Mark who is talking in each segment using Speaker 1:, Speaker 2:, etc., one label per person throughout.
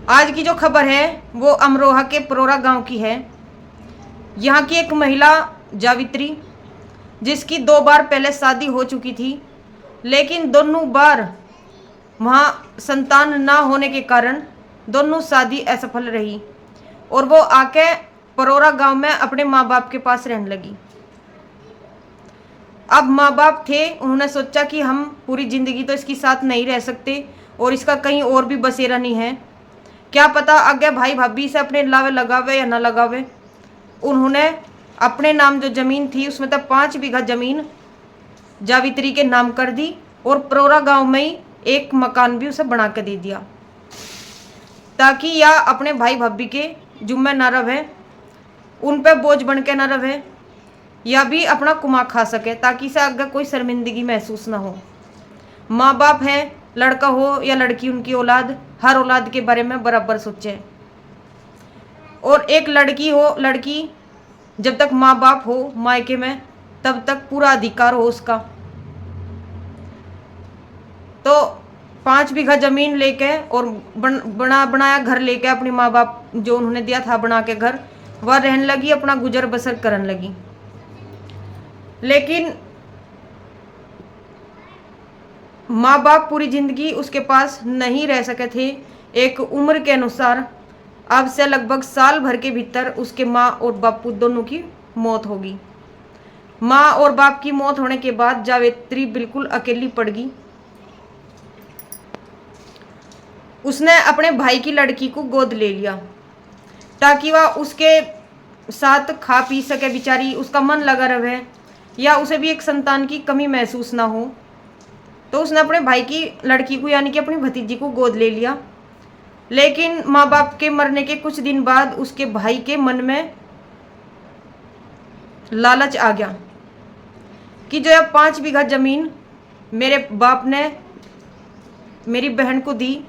Speaker 1: आज की जो खबर है वो अमरोहा के परोरा गांव की है। यहाँ की एक महिला जावित्री, जिसकी 2 बार पहले शादी हो चुकी थी, लेकिन दोनों बार वहाँ संतान ना होने के कारण दोनों शादी असफल रही और वो आके परोरा गांव में अपने माँ बाप के पास रहने लगी। अब माँ बाप थे, उन्होंने सोचा कि हम पूरी ज़िंदगी तो इसके साथ नहीं रह सकते और इसका कहीं और भी बसेरा नहीं है, क्या पता आगे भाई भाभी से अपने लावे लगावे या ना लगावे। उन्होंने अपने नाम जो ज़मीन थी उसमें तब 5 बीघा ज़मीन जावित्री के नाम कर दी और परोरा गांव में ही एक मकान भी उसे बना के दे दिया, ताकि या अपने भाई भाभी के जुम्मे ना रहे, उन पे बोझ बन के ना रहे, या भी अपना कुमा खा सके, ताकि इसे आगे कोई शर्मिंदगी महसूस ना हो। माँ बाप हैं, लड़का हो या लड़की, उनकी औलाद हर औलाद के बारे में बराबर सोचे। और एक लड़की हो, लड़की जब तक माँ बाप हो मायके में तब तक पूरा अधिकार हो उसका। तो 5 बीघा ज़मीन लेके और बनाया घर लेके अपनी माँ बाप जो उन्होंने दिया था बना के घर, वह रहने लगी, अपना गुजर बसर करने लगी। लेकिन माँ बाप पूरी ज़िंदगी उसके पास नहीं रह सके थे। एक उम्र के अनुसार अब से लगभग साल भर के भीतर उसके माँ और बापू दोनों की मौत होगी। माँ और बाप की मौत होने के बाद जावित्री बिल्कुल अकेली पड़ गई। उसने अपने भाई की लड़की को गोद ले लिया ताकि वह उसके साथ खा पी सके, बेचारी उसका मन लगा रहे या उसे भी एक संतान की कमी महसूस ना हो। तो उसने अपने भाई की लड़की को यानी कि अपनी भतीजी को गोद ले लिया। लेकिन माँ बाप के मरने के कुछ दिन बाद उसके भाई के मन में लालच आ गया कि जो अब 5 बीघा ज़मीन मेरे बाप ने मेरी बहन को दी,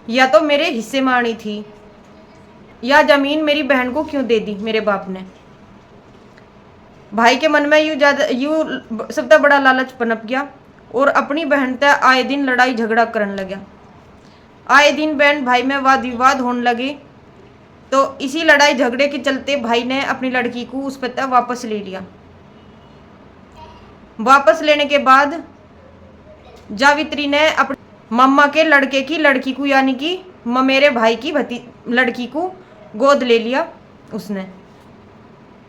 Speaker 1: या तो मेरे हिस्से में आनी थी, या ज़मीन मेरी बहन को क्यों दे दी मेरे बाप ने। भाई के मन में यूँ सबसे बड़ा लालच पनप गया और अपनी बहन तय आए दिन लड़ाई झगड़ा करने लगा। आए दिन बहन भाई में वाद विवाद होने लगे। तो इसी लड़ाई झगड़े के चलते भाई ने अपनी लड़की को उस पर तय वापस ले लिया। वापस लेने के बाद जावित्री ने अपने मम्मा के लड़के की लड़की को यानी कि मेरे भाई की लड़की को गोद ले लिया उसने।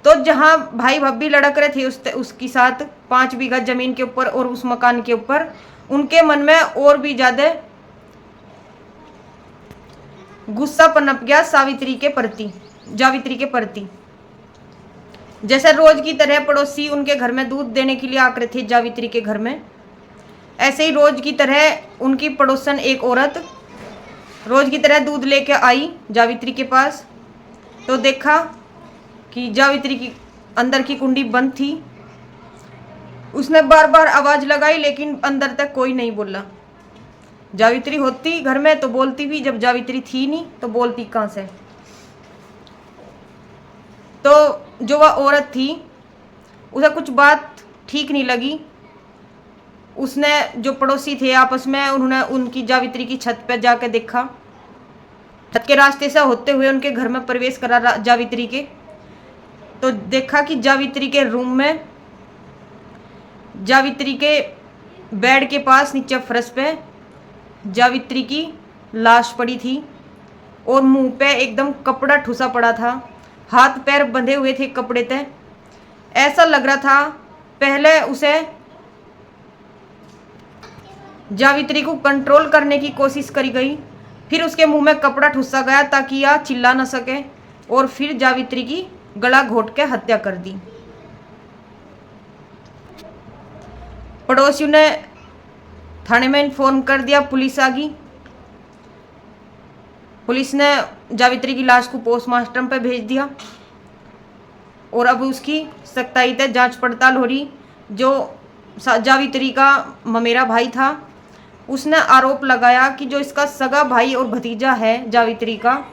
Speaker 1: तो जहाँ भाई भाभी लड़क रहे थे उसके साथ 5 बीघा ज़मीन के ऊपर और उस मकान के ऊपर, उनके मन में और भी ज़्यादा गुस्सा पनप गया जावित्री के प्रति। जैसे रोज की तरह पड़ोसी उनके घर में दूध देने के लिए आकर थे जावित्री के घर में, ऐसे ही रोज की तरह उनकी पड़ोसन एक औरत रोज की तरह दूध लेके आई जावित्री के पास। तो देखा कि जावित्री की अंदर की कुंडी बंद थी। उसने बार बार आवाज़ लगाई लेकिन अंदर तक कोई नहीं बोला। जावित्री होती घर में तो बोलती भी, जब जावित्री थी नहीं तो बोलती कहाँ से। तो जो वह औरत थी उसे कुछ बात ठीक नहीं लगी। उसने जो पड़ोसी थे आपस में, उन्होंने उनकी जावित्री की छत पर जाकर देखा। छत के रास्ते से होते हुए उनके घर में प्रवेश करा जावित्री के। तो देखा कि जावित्री के रूम में जावित्री के बेड के पास नीचे फर्श पे जावित्री की लाश पड़ी थी और मुंह पे एकदम कपड़ा ठुसा पड़ा था, हाथ पैर बंधे हुए थे कपड़े ते। ऐसा लग रहा था पहले उसे जावित्री को कंट्रोल करने की कोशिश करी गई, फिर उसके मुंह में कपड़ा ठुसा गया ताकि यह चिल्ला न सके, और फिर जावित्री की गला घोट के हत्या कर दी। पड़ोसियों ने थाने में इन्फॉर्म कर दिया, पुलिस आ गई। पुलिस ने जावित्री की लाश को पोस्टमार्टम पे भेज दिया और अब उसकी सख्ताई से जांच पड़ताल हो रही। जो जावित्री का ममेरा भाई था उसने आरोप लगाया कि जो इसका सगा भाई और भतीजा है जावित्री का,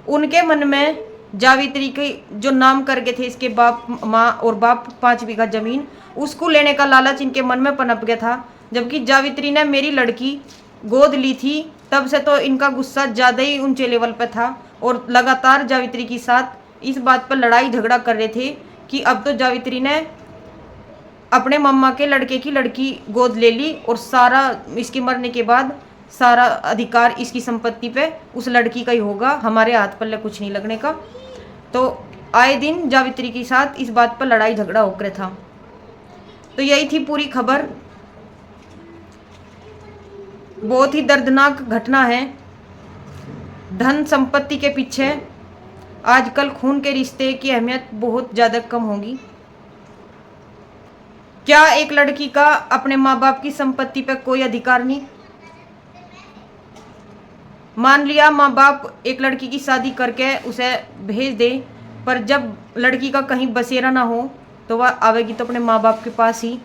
Speaker 1: उनके मन में जावित्री के जो नाम करके थे इसके बाप माँ और बाप 5 बीघा ज़मीन, उसको लेने का लालच इनके मन में पनप गया था। जबकि जावित्री ने मेरी लड़की गोद ली थी तब से तो इनका गुस्सा ज़्यादा ही ऊंचे लेवल पर था और लगातार जावित्री के साथ इस बात पर लड़ाई झगड़ा कर रहे थे कि अब तो जावित्री ने अपने मम्मा के लड़के की लड़की गोद ले ली और सारा इसके मरने के बाद सारा अधिकार इसकी संपत्ति पे उस लड़की का ही होगा, हमारे हाथ पल्ले कुछ नहीं लगने का। तो आए दिन जावित्री के साथ इस बात पर लड़ाई झगड़ा होकर था। तो यही थी पूरी खबर। बहुत ही दर्दनाक घटना है। धन संपत्ति के पीछे आजकल खून के रिश्ते की अहमियत बहुत ज़्यादा कम होगी। क्या एक लड़की का अपने माँ बाप की संपत्ति पर कोई अधिकार नहीं? मान लिया माँ बाप एक लड़की की शादी करके उसे भेज दे, पर जब लड़की का कहीं बसेरा ना हो तो वह आवेगी तो अपने माँ बाप के पास ही।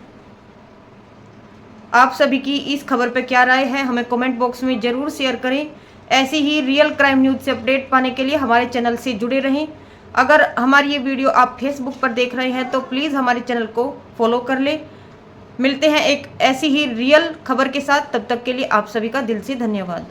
Speaker 1: आप सभी की इस खबर पर क्या राय है, हमें कमेंट बॉक्स में ज़रूर शेयर करें। ऐसी ही रियल क्राइम न्यूज़ से अपडेट पाने के लिए हमारे चैनल से जुड़े रहें। अगर हमारी ये वीडियो आप फेसबुक पर देख रहे हैं तो प्लीज़ हमारे चैनल को फॉलो कर लें। मिलते हैं एक ऐसी ही रियल खबर के साथ, तब तक के लिए आप सभी का दिल से धन्यवाद।